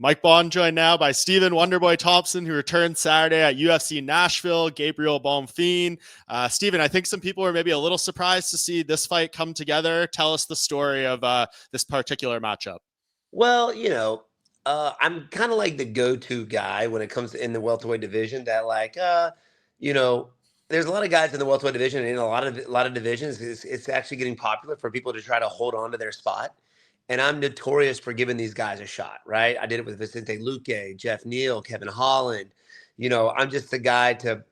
Mike Bohn joined now by Stephen Wonderboy Thompson, who returned Saturday at UFC Nashville. Gabriel Bonfim. Stephen, I think some people were maybe a little surprised to see this fight come together. Tell us the story of this particular matchup. Well, I'm kind of like the go-to guy when it comes to in the welterweight division. That you know, there's a lot of guys in the welterweight division, and in a lot of divisions, it's actually getting popular for people to try to hold on to their spot. And I'm notorious for giving these guys a shot, right? I did it with Vicente Luque, Jeff Neal, Kevin Holland. I'm just the guy to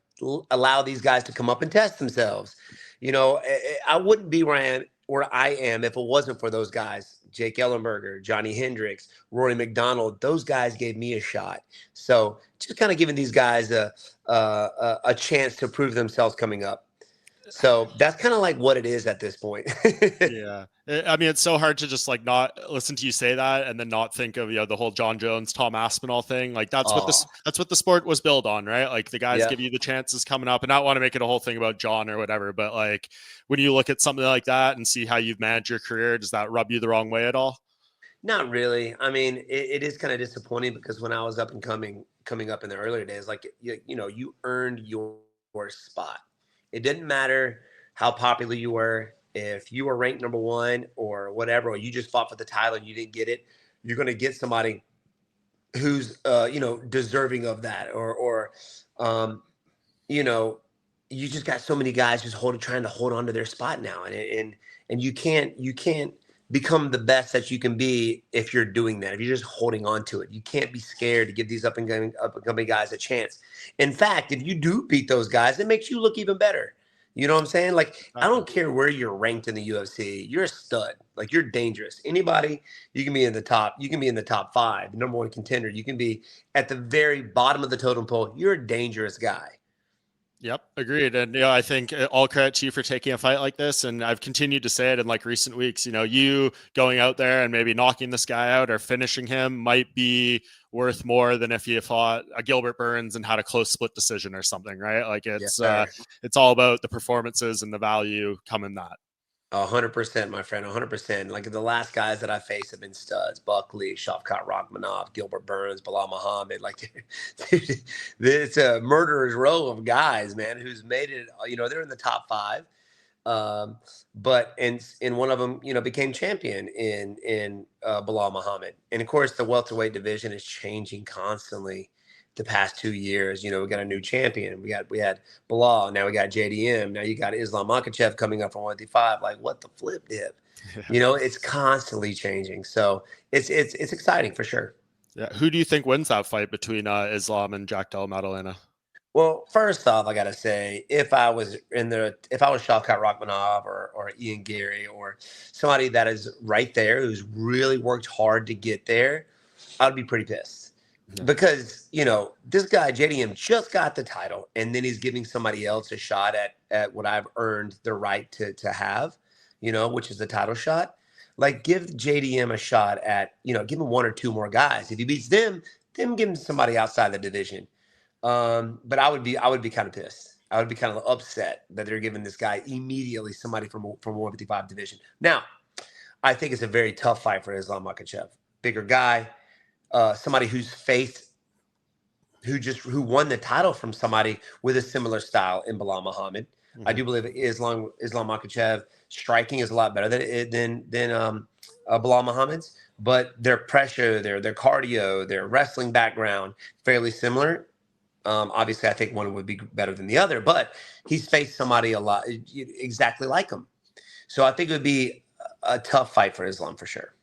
allow these guys to come up and test themselves. I wouldn't be where I am if it wasn't for those guys, Jake Ellenberger, Johnny Hendricks, Rory McDonald. Those guys gave me a shot. So just kind of giving these guys a chance to prove themselves coming up. So that's kind of like what it is at this point. Yeah. I mean, it's so hard to just like not listen to you say that and then not think of, the whole John Jones, Tom Aspinall thing. Like that's what the sport was built on, right? Like the guys give you the chances coming up, and I don't want to make it a whole thing about John or whatever, but like when you look at something like that and see how you've managed your career, does that rub you the wrong way at all? Not really. I mean, it is kind of disappointing because when I was up and coming up in the earlier days, like you earned your spot. It didn't matter how popular you were. If you were ranked number one or whatever, or you just fought for the title and you didn't get it, you're going to get somebody who's deserving of that, or you know, you just got so many guys just trying to hold on to their spot now, and you can't become the best that you can be if you're doing that. If you're just holding on to it, you can't be scared to give these up and coming guys a chance. In fact, if you do beat those guys, it makes you look even better. You know what I'm saying? Like, I don't care where you're ranked in the UFC. You're a stud. Like, you're dangerous. Anybody, you can be in the top. You can be in the top five, number one contender. You can be at the very bottom of the totem pole. You're a dangerous guy. Yep, agreed. And I think all credit to you for taking a fight like this. And I've continued to say it in like recent weeks. You going out there and maybe knocking this guy out or finishing him might be worth more than if you fought a Gilbert Burns and had a close split decision or something, right? Like it's all about the performances and the value coming that. 100%, my friend, 100%. Like the last guys that I faced have been studs: Buckley, Shavkat Rakhmonov, Gilbert Burns, Bilal Muhammad. Like, dude, it's a murderer's row of guys, man, who's made it. They're in the top five. But in one of them, became champion in Bilal Muhammad. And of course, the welterweight division is changing constantly. The past 2 years, we got a new champion. We had Bilal. Now we got JDM. Now you got Islam Makhachev coming up from 155. Like, what the flip dip? It's constantly changing. So it's exciting for sure. Yeah. Who do you think wins that fight between Islam and Jack Della Maddalena? Well, first off, I gotta say, if I was Shavkat Rakhmonov or Ian Gary or somebody that is right there who's really worked hard to get there, I'd be pretty pissed. Because, this guy, JDM, just got the title, and then he's giving somebody else a shot at what I've earned the right to have, which is the title shot. Like, give JDM a shot at, give him one or two more guys. If he beats them, then give him somebody outside the division. But I would be kind of pissed. I would be kind of upset that they're giving this guy immediately somebody from 155 division. Now, I think it's a very tough fight for Islam Makhachev. Bigger guy. Somebody who won the title from somebody with a similar style in Bilal Muhammad. Mm-hmm. I do believe Islam Makhachev striking is a lot better than Bilal Muhammad's, but their pressure, their cardio, their wrestling background, fairly similar. Obviously, I think one would be better than the other, but he's faced somebody a lot exactly like him. So I think it would be a tough fight for Islam for sure.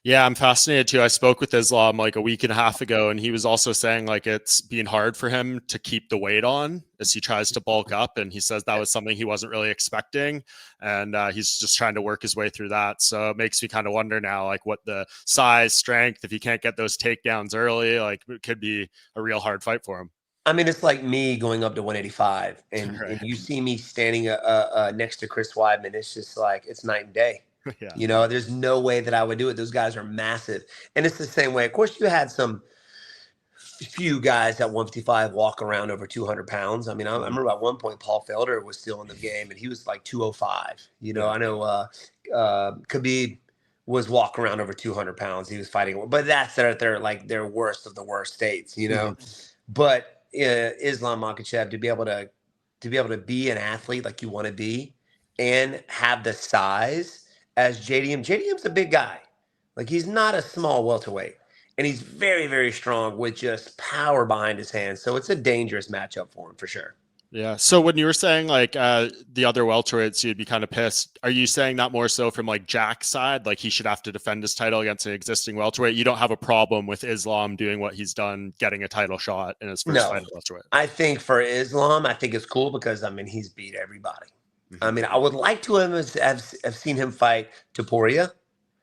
Yeah, I'm fascinated too. I spoke with Islam like a week and a half ago, and he was also saying like it's being hard for him to keep the weight on as he tries to bulk up. And he says that was something he wasn't really expecting. And he's just trying to work his way through that. So it makes me kind of wonder now, like what the size, strength, if he can't get those takedowns early, like it could be a real hard fight for him. I mean, it's like me going up to 185 and you see me standing next to Chris Weidman. It's just like, it's night and day. Yeah. There's no way that I would do it. Those guys are massive. And it's the same way. Of course, you had some few guys at 155 walk around over 200 pounds. I mean, I remember at one point, Paul Felder was still in the game and he was like 205. I know Khabib was walking around over 200 pounds. He was fighting, but that's their worst of the worst states, you know. But Islam Makhachev, to be able to be an athlete like you want to be and have the size as JDM. JDM's a big guy. Like, he's not a small welterweight, and he's very, very strong with just power behind his hands. So it's a dangerous matchup for him for sure. Yeah. So when you were saying like the other welterweights, you'd be kind of pissed. Are you saying that more so from like Jack's side, like he should have to defend his title against an existing welterweight? You don't have a problem with Islam doing what he's done, getting a title shot in his first fight at welterweight? I think for Islam, I think it's cool because I mean he's beat everybody. I mean, I would like to have seen him fight Topuria.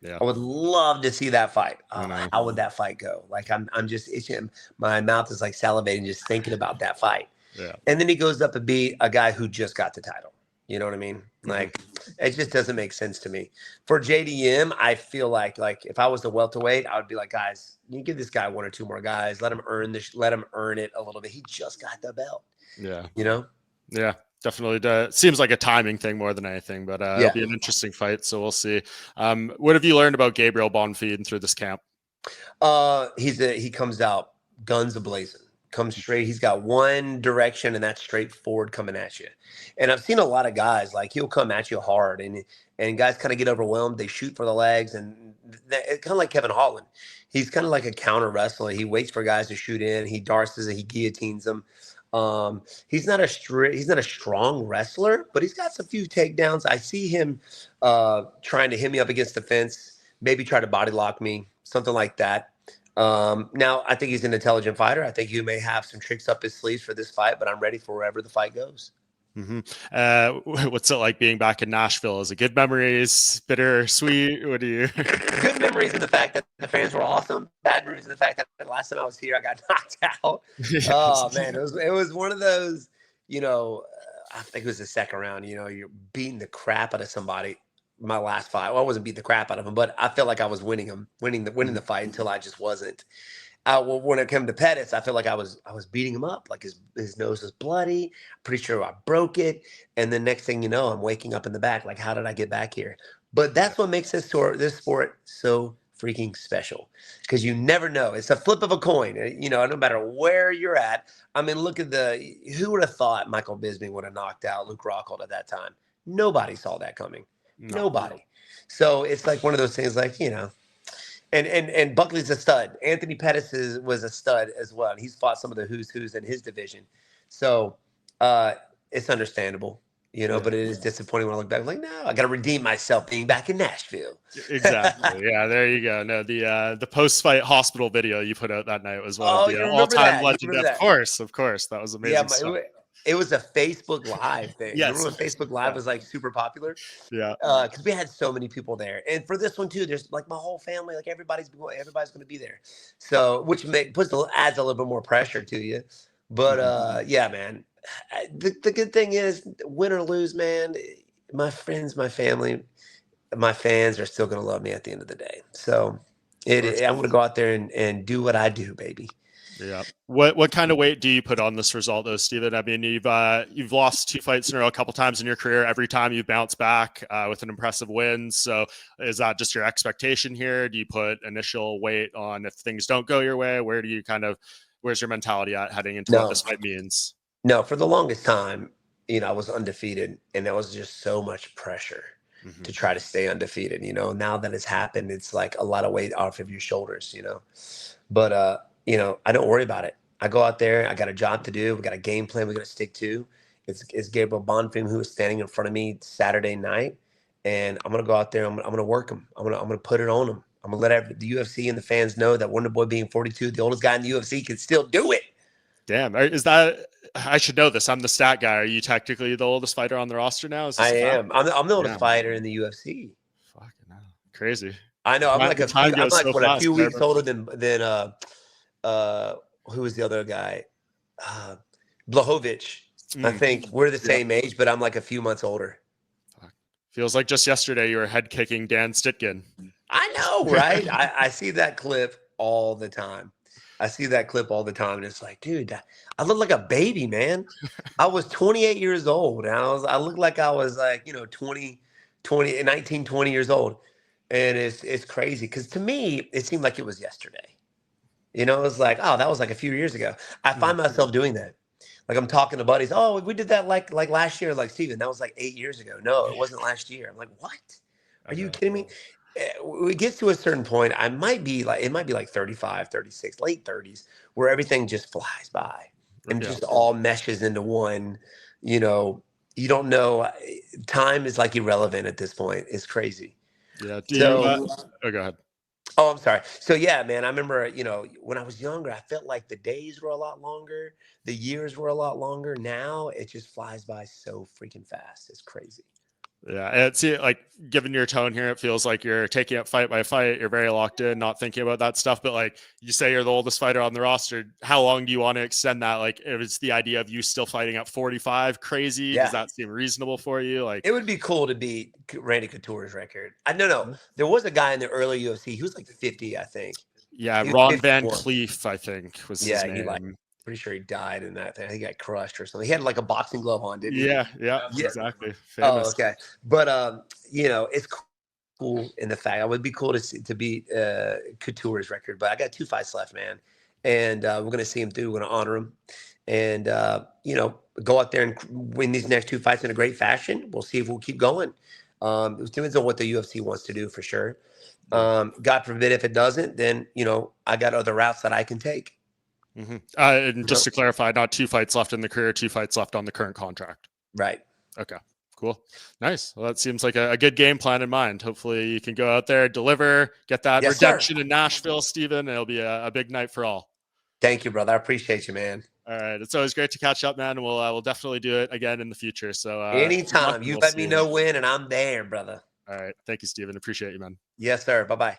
Yeah. I would love to see that fight. How would that fight go? Like I'm just itching. My mouth is like salivating just thinking about that fight. Yeah. And then he goes up to beat a guy who just got the title. You know what I mean? Like, it just doesn't make sense to me. For JDM, I feel like if I was the welterweight, I would be like, guys, you give this guy one or two more guys. Let him earn this. Let him earn it a little bit. He just got the belt. Yeah. You know? Yeah. Definitely seems like a timing thing more than anything, but it'll be an interesting fight. So we'll see. What have you learned about Gabriel Bonfim through this camp? He comes out guns a-blazing. Comes straight. He's got one direction, and that's straight forward coming at you. And I've seen a lot of guys, like, he'll come at you hard, and guys kind of get overwhelmed. They shoot for the legs, and kind of like Kevin Holland. He's kind of like a counter wrestler. He waits for guys to shoot in. He darces and he guillotines them. He's not a strong wrestler, but he's got a few takedowns. I see him trying to hit me up against the fence, maybe try to body lock me, something like that. Now I think he's an intelligent fighter. I think he may have some tricks up his sleeves for this fight, but I'm ready for wherever the fight goes. What's it like being back in Nashville? Is it good memories, bitter, sweet? What do you? Good memories of the fact that the fans were awesome. Bad memories of the fact that the last time I was here, I got knocked out. Yes. Oh man, it was one of those. You know, I think it was the second round. You know, you're beating the crap out of somebody. My last fight, well, I wasn't beating the crap out of him, but I felt like I was winning the fight until I just wasn't. When it came to Pettis, I feel like I was beating him up. Like his nose was bloody. Pretty sure I broke it. And the next thing you know, I'm waking up in the back. Like, how did I get back here? But that's what makes this sport so freaking special, because you never know. It's a flip of a coin. You know, no matter where you're at. I mean, look at who would have thought Michael Bisping would have knocked out Luke Rockhold at that time? Nobody saw that coming. Nobody. So it's like one of those things, like, you know, and Buckley's a stud. Anthony Pettis was a stud as well. And he's fought some of the who's in his division. So it's understandable, you know, but it is disappointing when I look back. I'm like, no, I got to redeem myself being back in Nashville. Exactly. Yeah, there you go. No, the post-fight hospital video you put out that night was one of the all-time legend. Of course. That was amazing. Yeah, it was a Facebook Live thing. Yes. Remember when Facebook Live was like super popular? Yeah. Because we had so many people there, and for this one too, there's like my whole family, like everybody's going to be there. So which adds a little bit more pressure to you. But yeah, man, the good thing is, win or lose, man, my friends, my family, my fans are still going to love me at the end of the day. So I'm going to go out there and do what I do, baby. Yeah. What kind of weight do you put on this result, though, Stephen? I mean, you've lost 2 fights in a row a couple times in your career. Every time you've bounced back with an impressive win. So is that just your expectation here? Do you put initial weight on if things don't go your way? Where's your mentality at heading into what this fight means? No, for the longest time, you know, I was undefeated, and there was just so much pressure to try to stay undefeated. You know, now that it's happened, it's like a lot of weight off of your shoulders, you know. But you know, I don't worry about it. I go out there. I got a job to do. We got a game plan we got to stick to. It's Gabriel Bonfim who is standing in front of me Saturday night, and I'm gonna go out there. I'm gonna work him. I'm gonna put it on him. I'm gonna let the UFC and the fans know that Wonder Boy, being 42, the oldest guy in the UFC, can still do it. Damn, is that? I should know this. I'm the stat guy. Are you technically the oldest fighter on the roster now? I am. I'm the oldest fighter in the UFC. Fucking hell. Crazy. I know. I'm like a few weeks older than who was the other guy? Blachowicz. I think we're the same age, but I'm like a few months older. Feels like just yesterday you were head kicking Dan Stitkin. I know, right? I see that clip all the time. And it's like, dude, I look like a baby, man. I was 28 years old, and I looked like I was like, you know, 19, 20 years old. And it's crazy because to me, it seemed like it was yesterday. You know, it was like, oh, that was like a few years ago. I Mhm. find myself doing that. Like I'm talking to buddies. Oh, we did that like last year. Like Steven, that was like 8 years ago. No, it wasn't last year. I'm like, what? I Are you know. kidding me? It gets to a certain point. It might be like 35, 36, late 30s, where everything just flies by and Yeah. just all meshes into one. You know, you don't know. Time is like irrelevant at this point. It's crazy. Yeah. Do you? So, Oh, go ahead. oh, I'm sorry. So yeah, man, I remember, when I was younger, I felt like the days were a lot longer, the years were a lot longer. Now it just flies by so freaking fast. It's crazy. Yeah, it's like given your tone here, it feels like you're taking it fight by fight. You're very locked in, not thinking about that stuff. But like you say, you're the oldest fighter on the roster. How long do you want to extend that? Like, if it's the idea of you still fighting at 45, crazy. Does Yeah. that seem reasonable for you? Like, It would be cool to beat Randy Couture's record. I no. There was a guy in the early UFC. He was like 50, I think. yeah, He was Ron Van 51. Cleef, I think, was his Yeah, he like name. pretty sure he died in that thing. I think he got crushed or something. He had like a boxing glove on, didn't he? Yeah, yeah, Yeah. exactly. Oh, Famous. okay. But it's cool in the fact. I would be cool to beat Couture's record, but I got 2 fights left, man, and we're gonna see him through. We're gonna honor him, and go out there and win these next 2 fights in a great fashion. We'll see if we'll keep going. It depends on what the UFC wants to do for sure. God forbid if it doesn't, then I got other routes that I can take. Mm-hmm. And just to clarify, not 2 fights left in the career, 2 fights left on the current contract. Right. Okay. Cool. Nice. Well, that seems like a good game plan in mind. Hopefully you can go out there, deliver, get that redemption in Nashville, Stephen, and it'll be a big night for all. Thank you, brother. I appreciate you, man. All right. It's always great to catch up, man. And we'll definitely do it again in the future. So Anytime. You let me know when, and I'm there, brother. All right. Thank you, Stephen. Appreciate you, man. Yes, sir. Bye-bye.